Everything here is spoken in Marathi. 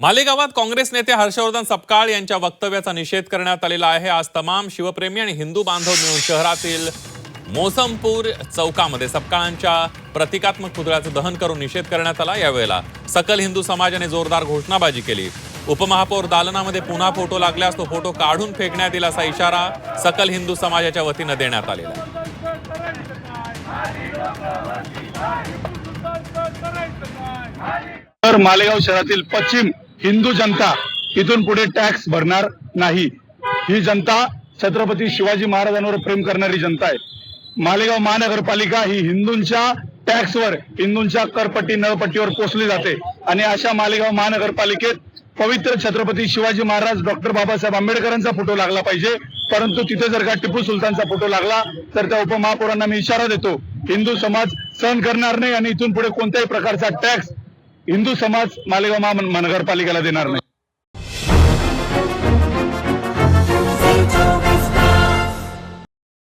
मालेगावात काँग्रेस नेते हर्षवर्धन सपकाळ यांच्या वक्तव्याचा निषेध करण्यात आलेला आहे। आज तमाम शिवप्रेमी आणि हिंदू बांधव मिळून शहरातील मोसमपूर चौकामध्ये सपकाळांच्या प्रतिकात्मक पुतळ्याचं दहन करून निषेध करण्यात आला। यावेळेला सकल हिंदू समाजाने जोरदार घोषणाबाजी केली। उपमहापौर दालनामध्ये पुन्हा फोटो लागल्यास तो फोटो काढून फेकण्यात येईल असा इशारा सकल हिंदू समाजाच्या वतीने देण्यात आलेला आहे। तर मालेगाव शहरातील पश्चिम हिंदू जनता इथून पुढे टॅक्स भरणार नाही। ही जनता छत्रपती शिवाजी महाराजांवर प्रेम करणारी जनता आहे। मालेगाव महानगरपालिका ही हिंदूंच्या टॅक्सवर, हिंदूंच्या करपट्टी नळपट्टीवर पोचली जाते आणि अशा मालेगाव महानगरपालिकेत पवित्र छत्रपती शिवाजी महाराज डॉक्टर बाबासाहेब आंबेडकरांचा फोटो लागला पाहिजे। परंतु तिथे जर का टिपू सुलतानचा फोटो लागला तर त्या उपमहापौरांना मी इशारा देतो, हिंदू समाज सहन करणार नाही आणि इथून पुढे कोणत्याही प्रकारचा टॅक्स हिंदू समाज मालेगाव महानगरपालिकेला देणार नाही।